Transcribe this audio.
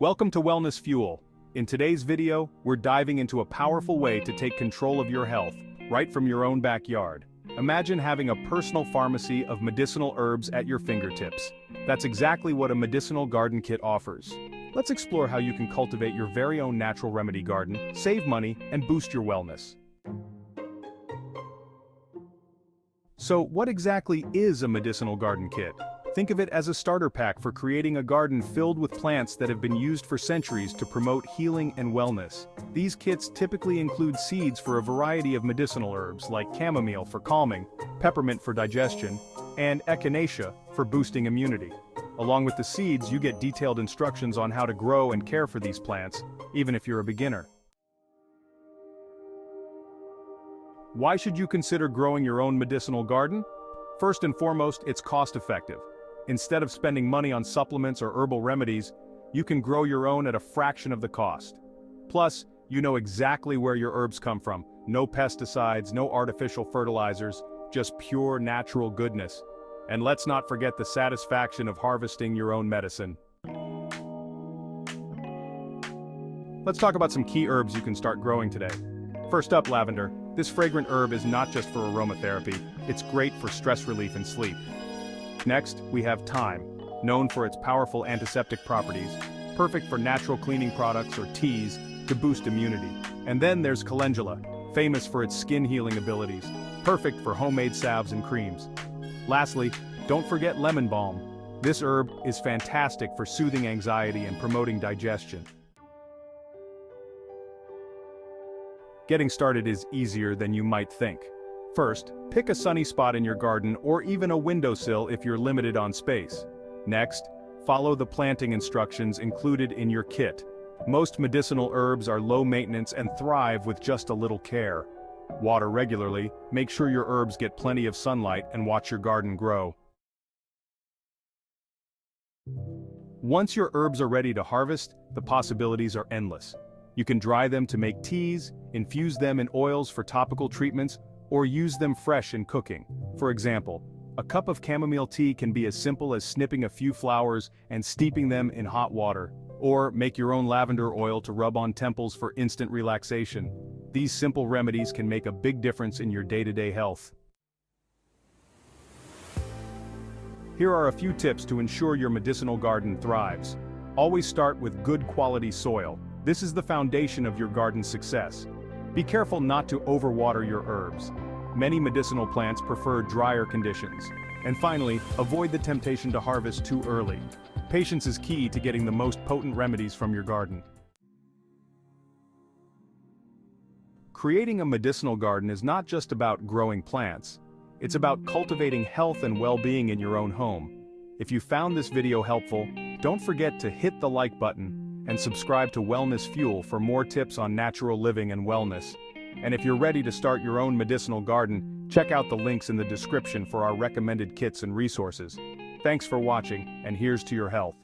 Welcome to Wellness Fuel. In today's video, we're diving into a powerful way to take control of your health, right from your own backyard. Imagine having a personal pharmacy of medicinal herbs at your fingertips. That's exactly what a medicinal garden kit offers. Let's explore how you can cultivate your very own natural remedy garden, save money, and boost your wellness. So, what exactly is a medicinal garden kit? Think of it as a starter pack for creating a garden filled with plants that have been used for centuries to promote healing and wellness. These kits typically include seeds for a variety of medicinal herbs like chamomile for calming, peppermint for digestion, and echinacea for boosting immunity. Along with the seeds, you get detailed instructions on how to grow and care for these plants, even if you're a beginner. Why should you consider growing your own medicinal garden? First and foremost, it's cost-effective. Instead of spending money on supplements or herbal remedies, you can grow your own at a fraction of the cost. Plus, you know exactly where your herbs come from. No pesticides, no artificial fertilizers, just pure natural goodness. And let's not forget the satisfaction of harvesting your own medicine. Let's talk about some key herbs you can start growing today. First up, lavender. This fragrant herb is not just for aromatherapy, it's great for stress relief and sleep. Next, we have thyme, known for its powerful antiseptic properties, perfect for natural cleaning products or teas to boost immunity. And then there's calendula, famous for its skin healing abilities, perfect for homemade salves and creams. Lastly, don't forget lemon balm. This herb is fantastic for soothing anxiety and promoting digestion. Getting started is easier than you might think. First, pick a sunny spot in your garden or even a windowsill if you're limited on space. Next, follow the planting instructions included in your kit. Most medicinal herbs are low maintenance and thrive with just a little care. Water regularly, make sure your herbs get plenty of sunlight, and watch your garden grow. Once your herbs are ready to harvest, the possibilities are endless. You can dry them to make teas, infuse them in oils for topical treatments, or use them fresh in cooking. For example, a cup of chamomile tea can be as simple as snipping a few flowers and steeping them in hot water. Or make your own lavender oil to rub on temples for instant relaxation. These simple remedies can make a big difference in your day-to-day health. Here are a few tips to ensure your medicinal garden thrives. Always start with good quality soil. This is the foundation of your garden's success. Be careful not to overwater your herbs. Many medicinal plants prefer drier conditions. And finally, avoid the temptation to harvest too early. Patience is key to getting the most potent remedies from your garden. Creating a medicinal garden is not just about growing plants. It's about cultivating health and well-being in your own home. If you found this video helpful, don't forget to hit the like button and subscribe to Wellness Fuel for more tips on natural living and wellness. And if you're ready to start your own medicinal garden, check out the links in the description for our recommended kits and resources. Thanks for watching, and here's to your health.